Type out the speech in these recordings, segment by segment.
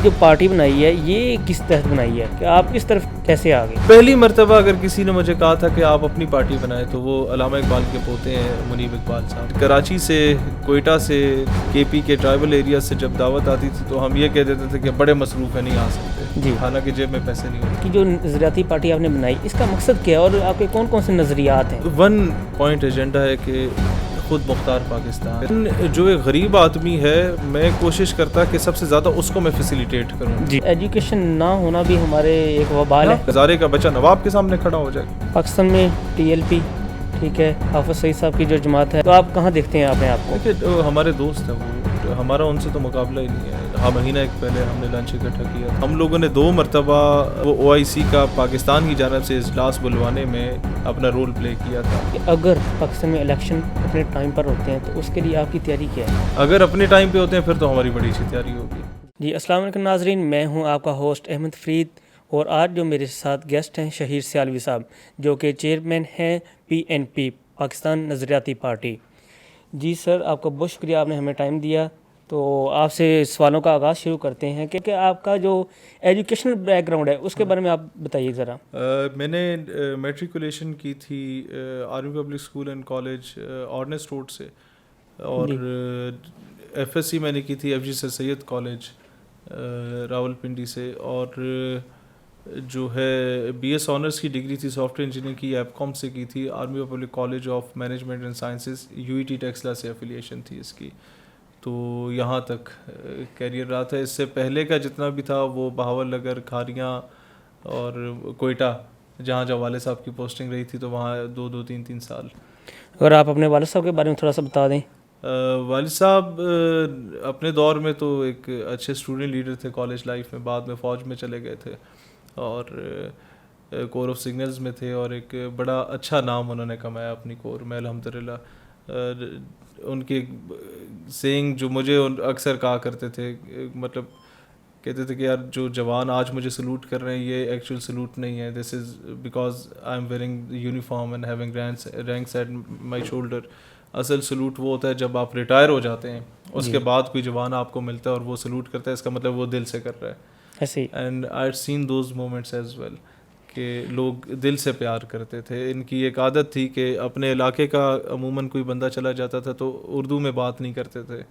جو پارٹی بنائی ہے یہ کس تحت بنائی ہے کہ آپ اس طرف کیسے آ گئے؟ پہلی مرتبہ اگر کسی نے مجھے کہا تھا کہ آپ اپنی پارٹی بنائیں تو وہ علامہ اقبال کے پوتے ہیں منیب اقبال صاحب. کراچی سے، کوئٹہ سے، کے پی کے ٹرائبل ایریا سے جب دعوت آتی تھی تو ہم یہ کہہ دیتے تھے کہ بڑے مصروف ہیں، نہیں آ سکتے جی. حالانکہ جیب میں پیسے نہیں ہوتے. کہ جو نظریاتی پارٹی آپ نے بنائی اس کا مقصد کیا ہے اور آپ کے کون کون سے نظریات ہیں؟ ون پوائنٹ ایجنڈا ہے کہ خود مختار پاکستان. جو ایک غریب آدمی ہے میں کوشش کرتا کہ سب سے زیادہ اس کو میں فیسیلیٹیٹ کروں. جی. ایجوکیشن نہ ہونا بھی ہمارے ایک وبال ہے. ہزارے کا بچہ نواب کے سامنے کھڑا ہو جائے. پاکستان میں ٹی ایل پی، ٹھیک ہے، حافظ سعید صاحب کی جو جماعت ہے، تو آپ کہاں دیکھتے ہیں اپنے آپ کو؟ دیکھیے ہمارے دوست ہیں، وہ ہمارا ان سے تو مقابلہ ہی نہیں ہے. مہینہ ایک پہلے ہم نے لنچ اکٹھا کیا. ہم لوگوں نے 2 مرتبہ وہ او آئی سی کا پاکستان کی جانب سے اجلاس بلوانے میں اپنا رول پلے کیا تھا. اگر پاکستان میں الیکشن اپنے ٹائم پر ہوتے ہیں تو اس کے لیے آپ کی تیاری کیا ہے؟ اگر اپنے ٹائم پہ ہوتے ہیں پھر تو ہماری بڑی اچھی تیاری ہوگی. جی السلام علیکم ناظرین، میں ہوں آپ کا ہوسٹ احمد فرید، اور آج جو میرے ساتھ گیسٹ ہیں شہیر سیالوی صاحب، جو کہ چیئرمین ہیں پی این پی پاکستان نظریاتی پارٹی. جی سر، آپ کا بہت شکریہ، آپ نے ہمیں ٹائم دیا. تو آپ سے سوالوں کا آغاز شروع کرتے ہیں کہ آپ کا جو ایجوکیشنل بیک گراؤنڈ ہے اس کے بارے میں آپ بتائیے ذرا. میں نے میٹریکولیشن کی تھی Army Public School and College آرنیس روڈ سے، اور ایف ایس سی میں نے کی تھی F G sir Syed college Rawalpindi سے، اور جو ہے بی ایس آنرس کی ڈگری تھی سافٹ ویئر انجینئرنگ کی ایپ کام سے کی تھی. Army Public College of Management and Sciences U E T Taxila سے افیلیشن تھی اس کی. تو یہاں تک کیریئر رہا تھا. اس سے پہلے کا جتنا بھی تھا وہ بہاول نگر، کھاریاں اور کوئٹہ، جہاں جہاں والد صاحب کی پوسٹنگ رہی تھی تو وہاں 2-3 سال. اگر آپ اپنے والد صاحب کے بارے میں تھوڑا سا بتا دیں. والد صاحب اپنے دور میں تو ایک اچھے اسٹوڈنٹ لیڈر تھے کالج لائف میں، بعد میں فوج میں چلے گئے تھے اور کور آف سگنلز میں تھے، اور ایک بڑا اچھا نام انہوں نے کمایا اپنی کور میں الحمدللہ. ان کی سینگ جو مجھے اکثر کہا کرتے تھے، مطلب کہتے تھے کہ یار جو جوان آج مجھے سلوٹ کر رہے ہیں یہ ایکچوئل سلوٹ نہیں ہے، this is because I am wearing uniform and having ranks at my shoulder. اصل سلوٹ وہ ہوتا ہے جب آپ ریٹائر ہو جاتے ہیں، اس کے بعد کوئی جوان آپ کو ملتا ہے اور وہ سلوٹ کرتا ہے، اس کا مطلب وہ دل سے کر رہا ہے. And I had seen those moments as well کہ لوگ دل سے پیار کرتے تھے. ان کی ایک عادت تھی کہ اپنے علاقے کا عموماً کوئی بندہ چلا جاتا تھا تو اردو میں بات نہیں کرتے تھے،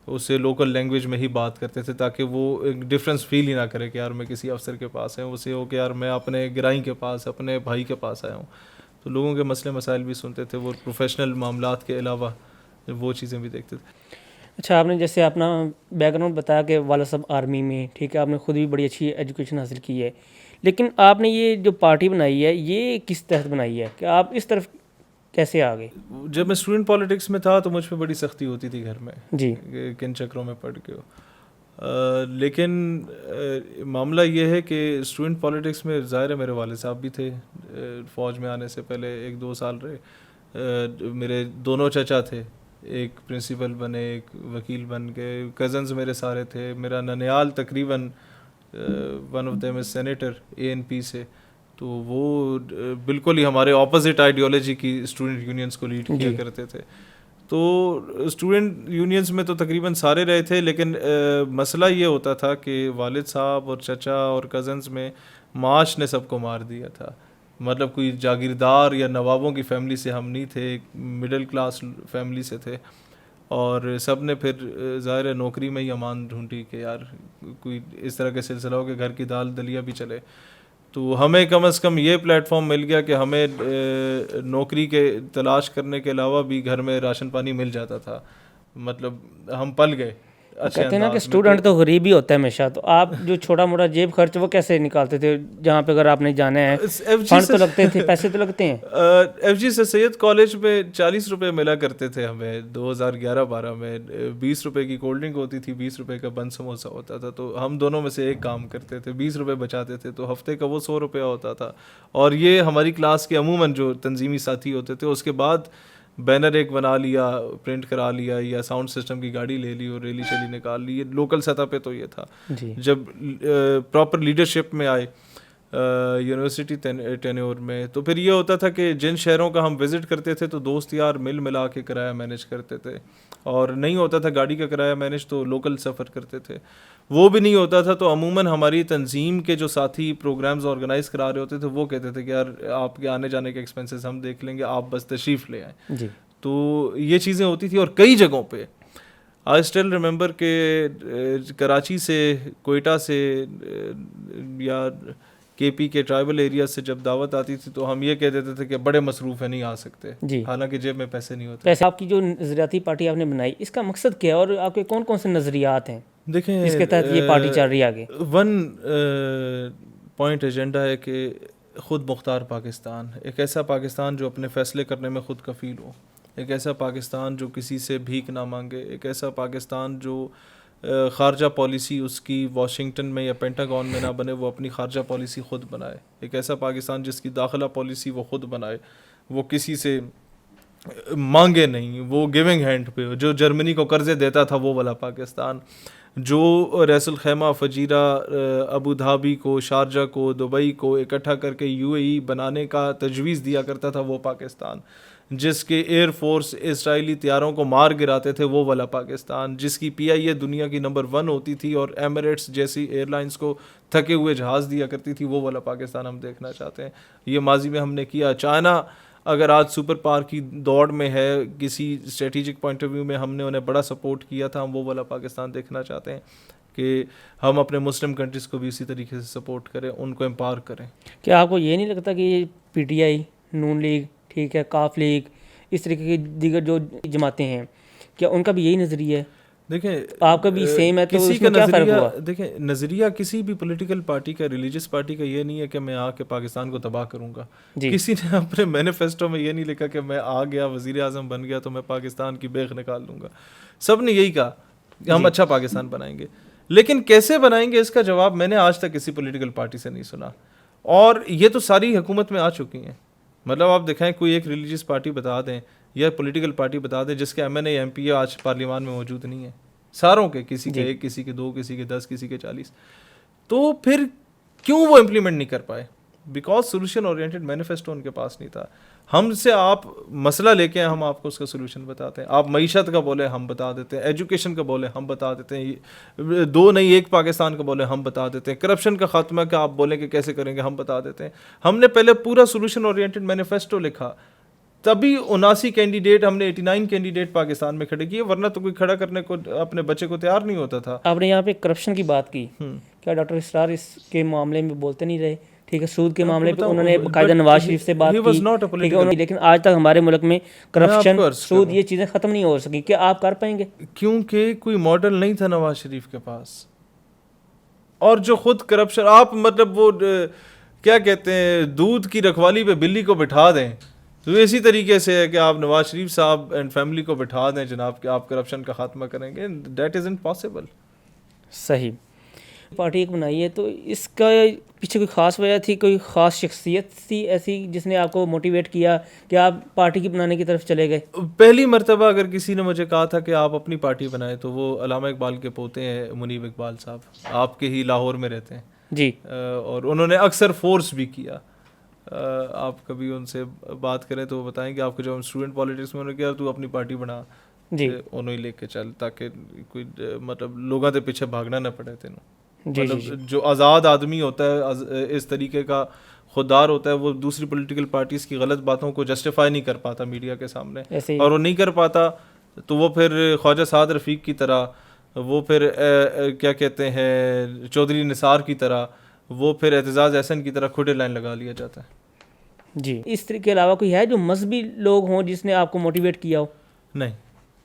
اسے لوکل لینگویج میں ہی بات کرتے تھے تاکہ وہ ایک ڈفرینس فیل ہی نہ کرے کہ یار میں کسی افسر کے پاس ہوں، اسے ہو کہ یار میں اپنے گرائی کے پاس، اپنے بھائی کے پاس آیا ہوں. تو لوگوں کے مسئلے مسائل بھی سنتے تھے، وہ پروفیشنل معاملات کے علاوہ وہ چیزیں بھی دیکھتے تھے. اچھا، آپ نے جیسے اپنا بیک گراؤنڈ بتایا کہ والد صاحب آرمی میں، ٹھیک ہے، آپ نے خود بھی بڑی اچھی ایجوکیشن حاصل کی ہے، لیکن آپ نے یہ جو پارٹی بنائی ہے یہ کس تحت بنائی ہے کہ آپ اس طرف کیسے آ گئے؟ جب میں اسٹوڈنٹ پالیٹکس میں تھا تو مجھ پہ بڑی سختی ہوتی تھی گھر میں، جی، کن چکروں میں پڑھ کے لیکن معاملہ یہ ہے کہ اسٹوڈنٹ پالیٹکس میں ظاہر ہے میرے والد صاحب بھی تھے، فوج میں آنے سے پہلے 1-2 سال رہے. میرے دونوں چچا تھے، ایک پرنسپل بنے، ایک وکیل بن گئے. کزنز میرے سارے تھے. میرا ننیال تقریباً one of them is senator A N P سے. تو وہ بالکل ہی ہمارے اپوزٹ آئیڈیالوجی کی اسٹوڈنٹ یونینس کو لیڈ کیا کرتے تھے. تو اسٹوڈنٹ یونینس میں تو تقریباً سارے رہے تھے، لیکن مسئلہ یہ ہوتا تھا کہ والد صاحب اور چچا اور کزنز میں معاش نے سب کو مار دیا تھا. مطلب کوئی جاگیردار یا نوابوں کی فیملی سے ہم نہیں تھے، ایک مڈل کلاس فیملی سے تھے، اور سب نے پھر ظاہر نوکری میں ہی امان ڈھونڈی کہ یار کوئی اس طرح کے سلسلہ ہو کہ گھر کی دال دلیا بھی چلے. تو ہمیں کم از کم یہ پلیٹ فارم مل گیا کہ ہمیں نوکری کے تلاش کرنے کے علاوہ بھی گھر میں راشن پانی مل جاتا تھا. مطلب ہم پل گئے. کہتے ہیں نا کہ اسٹوڈنٹ تو غریب ہی ہوتا ہے ہمیشہ، تو آپ جو چھوٹا موٹا جیب خرچ وہ کیسے نکالتے تھے جہاں پہ اگر آپ نے جانا ہے؟ فنڈ تو لگتے تھے، پیسے تو لگتے ہیں. ایف جی سید کالج میں 40 روپے ملا کرتے تھے ہمیں 2011-12 میں. 20 روپے کی کولڈ ڈرنک ہوتی تھی، 20 روپے کا بن سموسا ہوتا تھا. تو ہم دونوں میں سے ایک کام کرتے تھے، 20 روپے بچاتے تھے، تو ہفتے کا وہ 100 روپیہ ہوتا تھا. اور یہ ہماری کلاس کے عموماً جو تنظیمی ساتھی ہوتے تھے، اس کے بعد بینر ایک بنا لیا، پرنٹ کرا لیا، یا ساؤنڈ سسٹم کی گاڑی لے لی اور ریلی شیلی نکال لی. لوکل سطح پہ تو یہ تھا. جب پراپر لیڈرشپ میں آئے یونیورسٹی ٹینیور میں. تو پھر یہ ہوتا تھا کہ جن شہروں کا ہم وزٹ کرتے تھے تو دوست یار مل ملا کے کرایہ مینیج کرتے تھے, اور نہیں ہوتا تھا گاڑی کا کرایہ مینیج تو لوکل سفر کرتے تھے. وہ بھی نہیں ہوتا تھا تو عموماً ہماری تنظیم کے جو ساتھی پروگرامز آرگنائز کرا رہے ہوتے تھے وہ کہتے تھے کہ یار آپ کے آنے جانے کے ایکسپینسز ہم دیکھ لیں گے, آپ بس تشریف لے آئیں. جی. تو یہ چیزیں ہوتی تھیں. اور کئی جگہوں پہ آئی اسٹل ریممبر کہ کراچی سے, کوئٹہ سے یا کے پی کے ٹرائبل ایریا سے جب دعوت آتی تھی تو ہم یہ کہہ دیتے تھے کہ بڑے مصروف ہیں نہیں آ سکتے, جی, حالانکہ جیب میں پیسے نہیں ہوتے. ویسے آپ کی جو نظریاتی پارٹی آپ نے بنائی اس کا مقصد کیا ہے اور آپ کے کون کون سے نظریات ہیں دیکھیں جس کے تحت یہ پارٹی چل رہی ہے آگے؟ ون پوائنٹ ایجنڈا ہے کہ خود مختار پاکستان, ایک ایسا پاکستان جو اپنے فیصلے کرنے میں خود کفیل ہو, ایک ایسا پاکستان جو کسی سے بھیک نہ مانگے, ایک ایسا پاکستان جو خارجہ پالیسی اس کی واشنگٹن میں یا پینٹاگون میں نہ بنے, وہ اپنی خارجہ پالیسی خود بنائے, ایک ایسا پاکستان جس کی داخلہ پالیسی وہ خود بنائے, وہ کسی سے مانگے نہیں, وہ گیونگ ہینڈ پہ ہو, جو جرمنی کو قرضے دیتا تھا وہ والا پاکستان, جو race Al Khaimah, Fujairah, Abu Dhabi کو, شارجہ کو, دبئی کو اکٹھا کر کے یو اے ای بنانے کا تجویز دیا کرتا تھا وہ پاکستان, جس کے ایئر فورس اسرائیلی طیاروں کو مار گراتے تھے وہ والا پاکستان, جس کی پی آئی اے دنیا کی نمبر 1 ہوتی تھی اور ایمریٹس جیسی ایئر لائنس کو تھکے ہوئے جہاز دیا کرتی تھی, وہ والا پاکستان ہم دیکھنا چاہتے ہیں. یہ ماضی میں ہم نے کیا. چائنا اگر آج سپر پاور کی دوڑ میں ہے, کسی اسٹریٹجک پوائنٹ آف ویو میں ہم نے انہیں بڑا سپورٹ کیا تھا, ہم وہ والا پاکستان دیکھنا چاہتے ہیں کہ ہم اپنے مسلم کنٹریز کو بھی اسی طریقے سے سپورٹ کریں, ان کو امپاور کریں. کیا آپ کو یہ نہیں لگتا کہ یہ P T I, known league, ٹھیک ہے, کاف لیگ, اس طریقے کی دیگر جو جماعتیں ہیں, کیا ان کا بھی یہی نظریہ ہے؟ دیکھیں آپ کا بھی سیم ہے تو کسی اس کا میں کیا فرق ہوا؟ دیکھیں نظریہ کسی بھی پولیٹیکل پارٹی کا, ریلیجس پارٹی کا یہ نہیں ہے کہ میں آ کے پاکستان کو تباہ کروں گا. کسی نے اپنے مینیفیسٹو میں یہ نہیں لکھا کہ میں آ گیا وزیر اعظم بن گیا تو میں پاکستان کی بیخ نکال لوں گا. سب نے یہی کہا کہ ہم اچھا پاکستان بنائیں گے, لیکن کیسے بنائیں گے اس کا جواب میں نے آج تک کسی پولیٹیکل پارٹی سے نہیں سنا, اور یہ تو ساری حکومت میں آ چکی ہیں. مطلب آپ دکھائیں کوئی ایک ریلیجیس پارٹی بتا دیں یا پولیٹیکل پارٹی بتا دیں جس کے M N A M P A آج پارلیمان میں موجود نہیں ہے, ساروں کے, کسی کے 1, کسی کے 2, کسی کے 10, کسی کے 40. تو پھر کیوں وہ امپلیمنٹ نہیں کر پائے؟ بیکاز سولوشن اورینٹڈ مینیفیسٹو ان کے پاس نہیں تھا. ہم سے آپ مسئلہ لے کے ہم آپ کو اس کا سولوشن بتاتے ہیں. آپ معیشت کا بولے ہم بتا دیتے ہیں, ایجوکیشن کا بولے ہم بتا دیتے ہیں, 2 نہیں 1 پاکستان کا بولے ہم بتا دیتے ہیں, کرپشن کا خاتمہ کا آپ بولیں کہ کیسے کریں گے ہم بتا دیتے ہیں. ہم نے پہلے پورا سولوشن اورینٹڈ مینیفیسٹو لکھا, تبھی 79 کینڈیڈیٹ ہم نے 89 کینڈیڈیٹ پاکستان میں کھڑے کیے, ورنہ تو کوئی کھڑا کرنے کو اپنے بچے کو تیار نہیں ہوتا تھا. آپ نے یہاں پہ کرپشن کی بات کی, کیا ڈاکٹر اسرار اس کے معاملے میں بولتے نہیں رہے؟ ٹھیک ہے, سود کے معاملے پہ انہوں نے باقاعدہ نواز شریف سے بات کی, لیکن آج تک ہمارے ملک میں کرپشن, سود, یہ چیزیں ختم نہیں ہو سکی. کیا آپ کر پائیں گے؟ کیونکہ کوئی ماڈل نہیں تھا نواز شریف کے پاس, اور جو خود کرپشن آپ مطلب وہ کیا کہتے ہیں دودھ کی رکھوالی پہ بلی کو بٹھا دیں, تو اسی طریقے سے ہے کہ آپ نواز شریف صاحب اینڈ فیملی کو بٹھا دیں جناب کہ آپ کرپشن کا خاتمہ کریں گے. That is impossible. صحیح. پارٹی ایک بنائی ہے تو اس کا پیچھے کوئی خاص وجہ تھی, کوئی خاص شخصیت تھی ایسی جس نے آپ کو موٹیویٹ کیا کہ آپ پارٹی کی بنانے کی طرف چلے گئے؟ پہلی مرتبہ اگر کسی نے مجھے کہا تھا کہ آپ اپنی پارٹی بنائیں تو وہ علامہ اقبال کے پوتے ہیں منیب اقبال صاحب, آپ کے ہی لاہور میں رہتے ہیں جی, اور انہوں نے اکثر فورس بھی کیا. آپ کبھی ان سے بات کریں تو وہ بتائیں کہ آپ کو جب ہم اسٹوڈنٹ پالیٹکس میں انہوں نے کیا تو اپنی پارٹی بنا, جی, انہوں ہی لے کے چل, تاکہ کوئی مطلب لوگوں کے پیچھے بھاگنا نہ پڑے تینوں. مطلب جو آزاد آدمی ہوتا ہے, اس طریقے کا خوددار ہوتا ہے, وہ دوسری پولیٹیکل پارٹیز کی غلط باتوں کو جسٹیفائی نہیں کر پاتا میڈیا کے سامنے, اور وہ نہیں کر پاتا تو وہ پھر خواجہ سعد رفیق کی طرح, وہ پھر کیا کہتے ہیں چودھری نثار کی طرح, وہ پھر اعتزاز احسن کی طرح کھڑے لائن لگا لیا جاتا ہے. جی. اس طریقے کے علاوہ کوئی ہے جو مذہبی لوگ ہوں جس نے آپ کو موٹیویٹ کیا ہو؟ نہیں,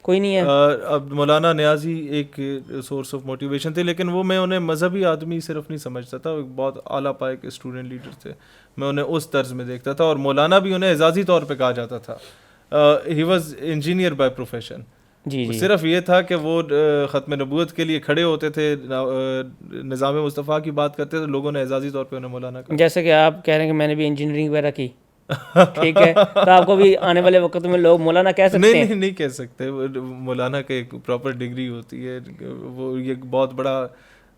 کوئی نہیں ہے. اب مولانا نیازی ایک سورس آف موٹیویشن تھے, لیکن وہ میں انہیں مذہبی آدمی صرف نہیں سمجھتا تھا, ایک بہت اعلیٰ پائے کے اسٹوڈنٹ لیڈر تھے, میں انہیں اس طرز میں دیکھتا تھا. اور مولانا بھی انہیں اعزازی طور پہ کہا جاتا تھا, he was engineer by profession. جی, صرف یہ تھا کہ وہ ختم نبوت کے لیے کھڑے ہوتے تھے, نظام مصطفیٰ کی بات کرتے تھے, لوگوں نے اعزازی طور پہ انہیں مولانا کہا. جیسے کہ آپ کہہ رہے ہیں کہ میں نے بھی انجینئرنگ وغیرہ کی, ٹھیک ہے, تو آپ کو بھی آنے والے وقت میں لوگ مولانا کہہ سکتے ہیں؟ نہیں کہہ سکتے. مولانا کا ایک پراپر ڈگری ہوتی ہے, وہ یہ بہت بڑا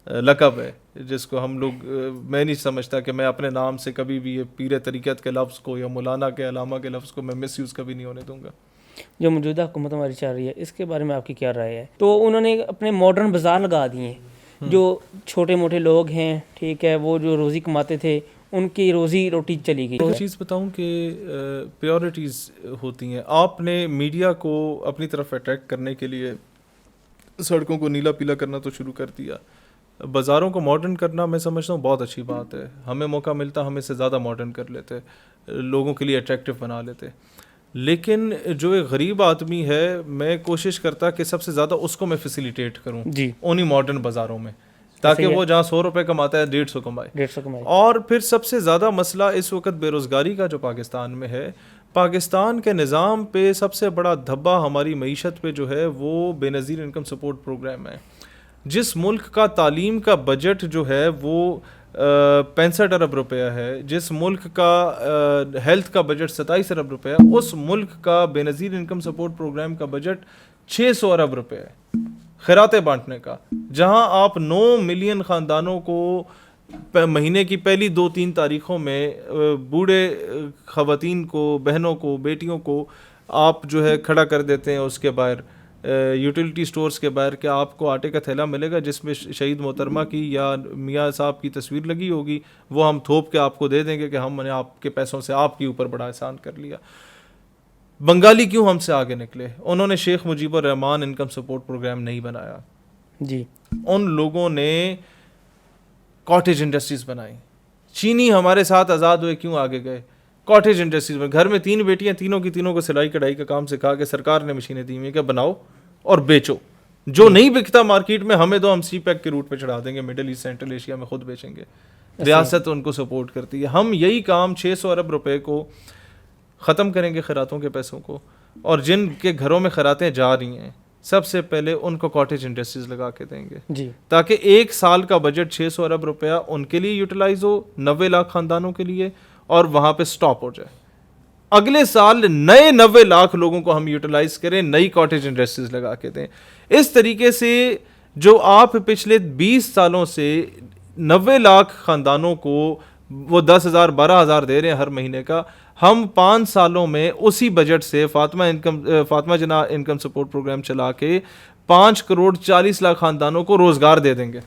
لقب ہے جس کو ہم لوگ میں نہیں سمجھتا کہ میں اپنے نام سے کبھی بھی یہ پیر طریقت کے لفظ کو یا مولانا کے علامہ کے لفظ کو میں مس یوز کبھی نہیں ہونے دوں گا. جو موجودہ حکومت ہماری چل رہی ہے اس کے بارے میں آپ کی کیا رائے ہے؟ تو انہوں نے اپنے ماڈرن بازار لگا دیے ہیں, جو چھوٹے موٹے لوگ ہیں ٹھیک ہے, وہ جو روزی کماتے تھے ان کی روزی روٹی چلی گئی. ایک چیز بتاؤں کہ پریورٹیز ہوتی ہیں. آپ نے میڈیا کو اپنی طرف اٹریکٹ کرنے کے لیے سڑکوں کو نیلا پیلا کرنا تو شروع کر دیا. بازاروں کو ماڈرن کرنا میں سمجھتا ہوں بہت اچھی بات ہے. ہمیں موقع ملتا ہم اس سے زیادہ ماڈرن کر لیتے, لوگوں کے لیے اٹریکٹیو بنا لیتے. لیکن جو ایک غریب آدمی ہے میں کوشش کرتا کہ سب سے زیادہ اس کو میں فیسیلیٹیٹ کروں جی انہی ماڈرن بازاروں میں, تاکہ وہ جہاں 100 روپے کماتا ہے 150 کمائے. 150 کمائے. اور پھر سب سے زیادہ مسئلہ اس وقت بے روزگاری کا جو پاکستان میں ہے, پاکستان کے نظام پہ سب سے بڑا دھبا ہماری معیشت پہ جو ہے وہ بے نظیر انکم سپورٹ پروگرام ہے. جس ملک کا تعلیم کا بجٹ جو ہے وہ 65 ارب روپیہ ہے, جس ملک کا ہیلتھ کا بجٹ 27 ارب روپیہ, اس ملک کا بے نظیر انکم سپورٹ پروگرام کا بجٹ 600 ارب روپے ہے خیراتیں بانٹنے کا, جہاں آپ 9 ملین خاندانوں کو مہینے کی پہلی 2-3 تاریخوں میں بوڑھے خواتین کو, بہنوں کو, بیٹیوں کو آپ جو ہے کھڑا کر دیتے ہیں اس کے باہر, یوٹیلیٹی سٹورز کے باہر, کہ آپ کو آٹے کا تھیلا ملے گا جس میں شہید محترمہ کی یا میاں صاحب کی تصویر لگی ہوگی, وہ ہم تھوپ کے آپ کو دے دیں گے کہ ہم نے آپ کے پیسوں سے آپ کے اوپر بڑا احسان کر لیا. بنگالی کیوں ہم سے آگے نکلے؟ انہوں نے شیخ مجیب الرحمان انکم سپورٹ پروگرام نہیں بنایا, جی ان لوگوں نے کاٹیج انڈسٹریز بنائی. چینی ہمارے ساتھ آزاد ہوئے کیوں آگے گئے؟ کاٹیج انڈسٹریز میں گھر میں 3 بیٹیاں, تینوں کی تینوں کو سلائی کڑھائی کا کام سکھا کے سرکار نے مشینیں دی ہوئی کہ بناؤ اور بیچو, جو نہیں بکتا مارکیٹ میں ہمیں دو, ہم سی پیک کے روٹ پہ چڑھا دیں گے, مڈل ایسٹ سینٹرل ایشیا میں خود بیچیں گے. ریاست ان کو سپورٹ کرتی ہے. ہم یہی کام 600 ارب روپے کو ختم کریں گے خیراتوں کے پیسوں کو, اور جن کے گھروں میں خیراتیں جا رہی ہیں سب سے پہلے ان کو کاٹیج انڈسٹریز لگا کے دیں گے, جی تاکہ 1 سال کا بجٹ 600 ارب روپیہ ان کے لیے یوٹیلائز ہو, 90 لاکھ خاندانوں کے لیے, اور وہاں پہ سٹاپ ہو جائے. اگلے سال نئے 90 لاکھ لوگوں کو ہم یوٹیلائز کریں, نئی کاٹیج انڈسٹریز لگا کے دیں. اس طریقے سے جو آپ پچھلے 20 سالوں سے 90 لاکھ خاندانوں کو وہ 10,000 12,000 دے رہے ہیں ہر مہینے کا, ہم 5 سالوں میں اسی بجٹ سے فاطمہ جناح انکم سپورٹ پروگرام چلا کے 5 کروڑ 40 لاکھ خاندانوں کو روزگار دے دیں گے,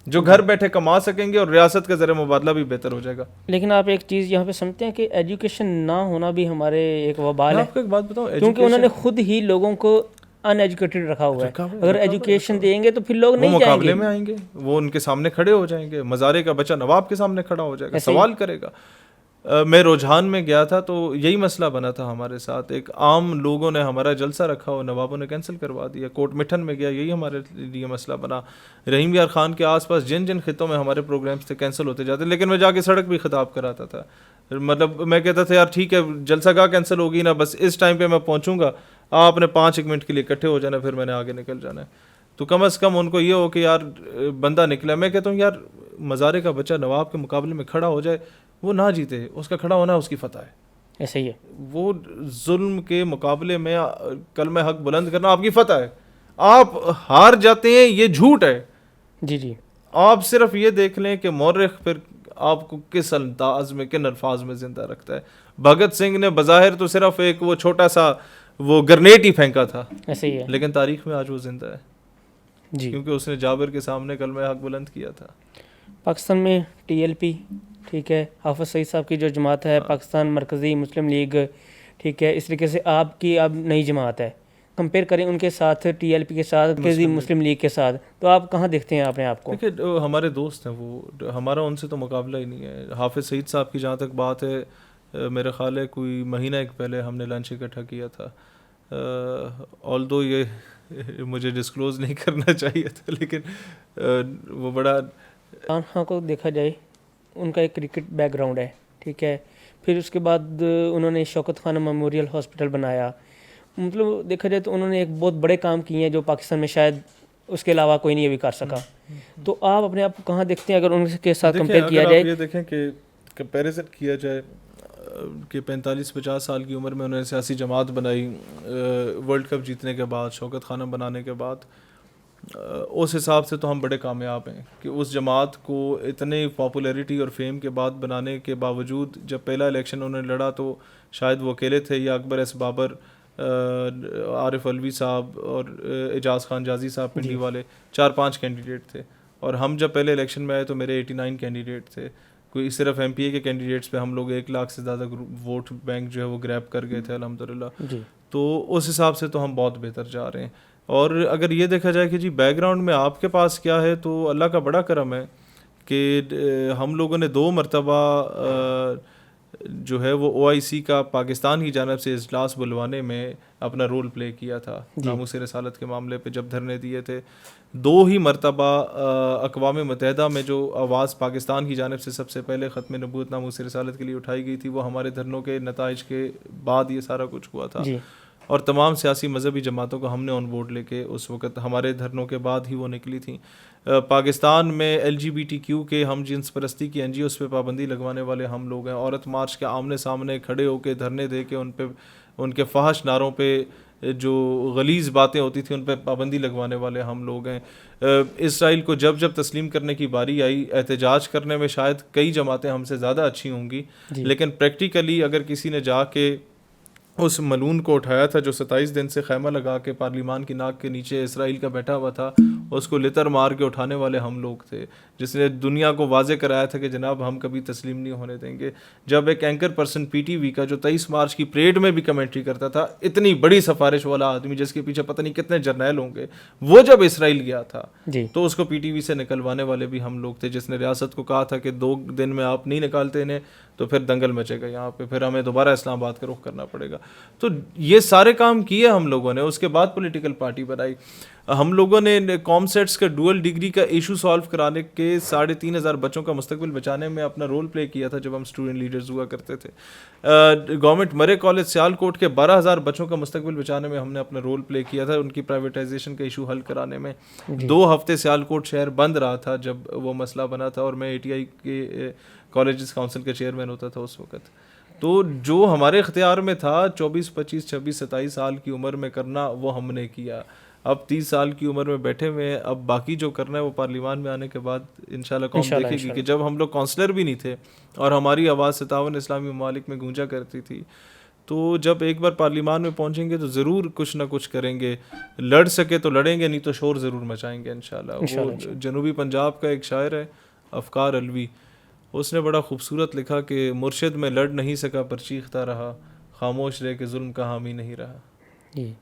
جو گھر بیٹھے کما سکیں گے, اور ریاست کا زر مبادلہ بھی بہتر ہو جائے گا. لیکن آپ ایک چیز یہاں پہ سمجھتے ہیں کہ ایجوکیشن نہ ہونا بھی ہمارے ایک وبال ہے. آپ کو ایک بات بتاؤں, کیونکہ انہوں نے خود ہی لوگوں کو ان ایجوکیٹڈ رکھا ہوا ہے. اگر ایجوکیشن دیں گے تو پھر لوگ نہیں جائیں گے, وہ مقابلے میں آئیں گے, وہ ان کے سامنے کھڑے ہو جائیں گے, مزارے کا بچہ نواب کے سامنے کھڑا ہو جائے گا, سوال کرے گا. میں رجحان میں گیا تھا تو یہی مسئلہ بنا تھا ہمارے ساتھ. ایک عام لوگوں نے ہمارا جلسہ رکھا اور نوابوں نے کینسل کروا دیا. کوٹ مٹھن میں گیا, یہی ہمارے لیے مسئلہ بنا. رحیم یار خان کے آس پاس جن جن خطوں میں ہمارے پروگرامز تھے کینسل ہوتے جاتے, لیکن میں جا کے سڑک بھی خطاب کراتا تھا. مطلب میں کہتا تھا یار ٹھیک ہے جلسہ گاہ کینسل ہوگی نا, بس اس ٹائم پہ میں پہنچوں گا, آپ نے 5 منٹ کے لیے اکٹھے ہو جانا, پھر میں نے آگے نکل جانا ہے. تو کم از کم ان کو یہ ہو کہ یار بندہ نکلا. میں کہتا ہوں یار مزارے کا بچہ نواب کے مقابلے میں کھڑا ہو جائے, وہ نہ جیتے, اس کا کھڑا ہونا اس کی فتح ہے. ایسا ہی ہے, وہ ظلم کے مقابلے میں کلمہ حق بلند کرنا آپ کی فتح ہے. آپ ہار جاتے ہیں یہ جھوٹ ہے. جی جی, آپ صرف یہ دیکھ لیں کہ مورخ پھر آپ کو کس انداز میں کن الفاظ میں زندہ رکھتا ہے. بھگت سنگھ نے بظاہر تو صرف ایک وہ چھوٹا سا وہ گرنیٹ ہی پھینکا تھا, ایسا ہی ہے, لیکن تاریخ میں آج وہ زندہ ہے جی, کیونکہ اس نے جابر کے سامنے کلمہ حق بلند کیا تھا. پاکستان میں ٹی ایل پی ٹھیک ہے, حافظ سعید صاحب کی جو جماعت ہے پاکستان مرکزی مسلم لیگ ٹھیک ہے, اس طریقے سے آپ کی اب نئی جماعت ہے, کمپیئر کریں ان کے ساتھ ٹی ایل پی کے ساتھ, مرکزی مسلم لیگ کے ساتھ, تو آپ کہاں دیکھتے ہیں اپنے آپ کو؟ دیکھیے ہمارے دوست ہیں, وہ ہمارا ان سے تو مقابلہ ہی نہیں ہے. حافظ سعید صاحب کی جہاں تک بات ہے, میرا خیال ہے کوئی مہینہ ایک پہلے ہم نے لنچ اکٹھا کیا تھا. آلدو یہ مجھے ڈسکلوز نہیں کرنا چاہیے تھا, لیکن وہ بڑا عمران خان کو دیکھا جائے ان کا ایک کرکٹ بیک گراؤنڈ ہے ٹھیک ہے, پھر اس کے بعد انہوں نے شوکت خانم میموریل ہاسپٹل بنایا. مطلب دیکھا جائے تو انہوں نے ایک بہت بڑے کام کیے ہیں جو پاکستان میں شاید اس کے علاوہ کوئی نہیں ابھی کر سکا. تو آپ اپنے آپ کو کہاں دیکھتے ہیں اگر ان کے ساتھ کمپیئر کیا جائے؟ یہ دیکھیں کہ کمپیریزن کیا جائے کہ 45-50 سال کی عمر میں انہوں نے سیاسی جماعت بنائی, ورلڈ کپ جیتنے کے بعد, شوکت خانم بنانے کے بعد, اس حساب سے تو ہم بڑے کامیاب ہیں کہ اس جماعت کو اتنے پاپولیرٹی اور فیم کے بعد بنانے کے باوجود جب پہلا الیکشن انہوں نے لڑا تو شاید وہ اکیلے تھے یا اکبر ایس بابر، عارف علوی صاحب اور اعجاز خان جازی صاحب پنڈی والے، 4-5 کینڈیڈیٹ تھے. اور ہم جب پہلے الیکشن میں آئے تو میرے 89 کینڈیڈیٹ تھے. کوئی صرف ایم پی اے کے کینڈیڈیٹس پہ ہم لوگ 1 لاکھ سے زیادہ ووٹ بینک جو ہے وہ گریب کر گئے تھے الحمدللہ. تو اس حساب سے تو ہم بہت بہتر جا رہے ہیں. اور اگر یہ دیکھا جائے کہ جی بیک گراؤنڈ میں آپ کے پاس کیا ہے، تو اللہ کا بڑا کرم ہے کہ ہم لوگوں نے 2 مرتبہ جو ہے وہ او آئی سی کا پاکستان کی جانب سے اجلاس بلوانے میں اپنا رول پلے کیا تھا. ناموس رسالت کے معاملے پہ جب دھرنے دیے تھے 2 ہی مرتبہ اقوام متحدہ میں جو آواز پاکستان کی جانب سے سب سے پہلے ختم نبوت ناموس رسالت کے لیے اٹھائی گئی تھی، وہ ہمارے دھرنوں کے نتائج کے بعد یہ سارا کچھ ہوا تھا. اور تمام سیاسی مذہبی جماعتوں کو ہم نے آن بورڈ لے کے اس وقت ہمارے دھرنوں کے بعد ہی وہ نکلی تھیں. پاکستان میں L G B T Q کے ہم جنس پرستی کی این جی اوز پہ پابندی لگوانے والے ہم لوگ ہیں. عورت مارچ کے آمنے سامنے کھڑے ہو کے دھرنے دے کے ان کے فحش نعروں پہ جو غلیظ باتیں ہوتی تھیں ان پہ پابندی لگوانے والے ہم لوگ ہیں. اسرائیل کو جب تسلیم کرنے کی باری آئی، احتجاج کرنے میں شاید کئی جماعتیں ہم سے زیادہ اچھی ہوں گی، لیکن پریکٹیکلی اگر کسی نے جا کے اس ملون کو اٹھایا تھا جو 27 دن سے خیمہ لگا کے پارلیمان کی ناک کے نیچے اسرائیل کا بیٹھا ہوا تھا، اس کو لتر مار کے اٹھانے والے ہم لوگ تھے، جس نے دنیا کو واضح کرایا تھا کہ جناب ہم کبھی تسلیم نہیں ہونے دیں گے. جب ایک anchor person P T V کا جو 23 مارچ کی پریڈ میں بھی کمنٹری کرتا تھا، اتنی بڑی سفارش والا آدمی جس کے پیچھے پتہ نہیں کتنے جرنیل ہوں گے، وہ جب اسرائیل گیا تھا تو اس کو پی ٹی وی سے نکلوانے والے بھی ہم لوگ تھے، جس نے ریاست کو کہا تھا کہ 2 دن میں آپ نہیں نکالتے انہیں تو پھر دنگل مچے گا یہاں پہ، پھر ہمیں دوبارہ اسلام آباد کا رخ کرنا پڑے گا. تو یہ سارے کام کیے ہم لوگوں نے. اس کے بعد پولیٹیکل پارٹی بنائی. ہم لوگوں نے کام سیٹس کا ڈوئل ڈگری کا ایشو سالو کرانے کے 3,500 بچوں کا مستقبل بچانے میں اپنا رول پلے کیا تھا جب ہم اسٹوڈنٹ لیڈرز ہوا کرتے تھے. گورنمنٹ مرے کالج سیالکوٹ کے 12,000 بچوں کا مستقبل بچانے میں ہم نے اپنا رول پلے کیا تھا، ان کی پرائیویٹائزیشن کا ایشو حل کرانے میں. 2 ہفتے سیالکوٹ شہر بند رہا تھا جب وہ مسئلہ بنا تھا، اور میں اے ٹی آئی کے کالجز کونسل کا چیئرمین ہوتا تھا اس وقت. تو جو ہمارے اختیار میں تھا 24 25 26 27 سال کی عمر میں کرنا وہ ہم نے کیا. اب 30 سال کی عمر میں بیٹھے ہوئے ہیں، اب باقی جو کرنا ہے وہ پارلیمان میں آنے کے بعد انشاءاللہ قوم دیکھے گی. کہ جب ہم لوگ کونسلر بھی نہیں تھے اور ہماری آواز 57 اسلامی ممالک میں گونجا کرتی تھی، تو جب ایک بار پارلیمان میں پہنچیں گے تو ضرور کچھ نہ کچھ کریں گے. لڑ سکے تو لڑیں گے، نہیں تو شور ضرور مچائیں گے انشاءاللہ. وہ جنوبی پنجاب کا ایک شاعر ہے افکار علوی، اس نے بڑا خوبصورت لکھا کہ مرشد میں لڑ نہیں سکا پر چیختا رہا، خاموش رہ کے ظلم کا حامی نہیں رہا. جی،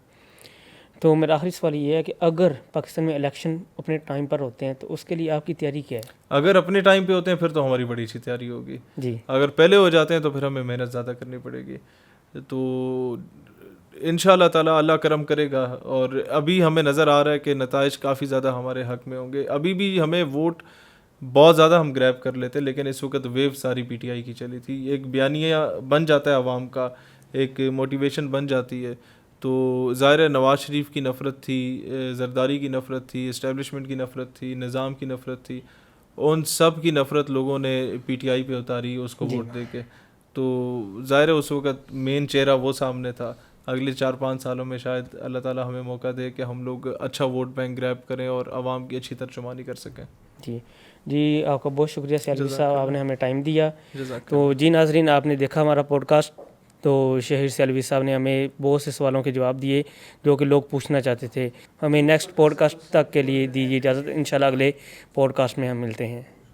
تو میرا آخری سوال یہ ہے کہ اگر پاکستان میں الیکشن اپنے ٹائم پر ہوتے ہیں تو اس کے لیے آپ کی تیاری کیا ہے؟ اگر اپنے ٹائم پہ ہوتے ہیں پھر تو ہماری بڑی اچھی تیاری ہوگی. جی، اگر پہلے ہو جاتے ہیں تو پھر ہمیں محنت زیادہ کرنی پڑے گی. تو انشاءاللہ تعالیٰ اللہ کرم کرے گا. اور ابھی ہمیں نظر آ رہا ہے کہ نتائج کافی زیادہ ہمارے حق میں ہوں گے. ابھی بھی ہمیں ووٹ بہت زیادہ ہم گریب کر لیتے، لیکن اس وقت ویو ساری پی ٹی آئی کی چلی تھی. ایک بیانیہ بن جاتا ہے عوام کا، ایک موٹیویشن بن جاتی ہے. تو ظاہر نواز شریف کی نفرت تھی، زرداری کی نفرت تھی، اسٹیبلشمنٹ کی نفرت تھی، نظام کی نفرت تھی. ان سب کی نفرت لوگوں نے پی ٹی آئی پہ اتاری اس کو ووٹ دے کے. تو ظاہر اس وقت مین چہرہ وہ سامنے تھا. اگلے 4-5 سالوں میں شاید اللہ تعالیٰ ہمیں موقع دے کہ ہم لوگ اچھا ووٹ بینک گریب کریں اور عوام کی اچھی ترجمانی کر سکیں. جی آپ کا بہت شکریہ سیالوی صاحب، آپ نے ہمیں ٹائم دیا. تو جی ناظرین، آپ نے دیکھا ہمارا پوڈ کاسٹ. تو شہیر سیالوی صاحب نے ہمیں بہت سے سوالوں کے جواب دیے جو کہ لوگ پوچھنا چاہتے تھے. ہمیں نیکسٹ پوڈ کاسٹ تک کے لیے دیجیے اجازت. انشاءاللہ اگلے پوڈ کاسٹ میں ہم ملتے ہیں.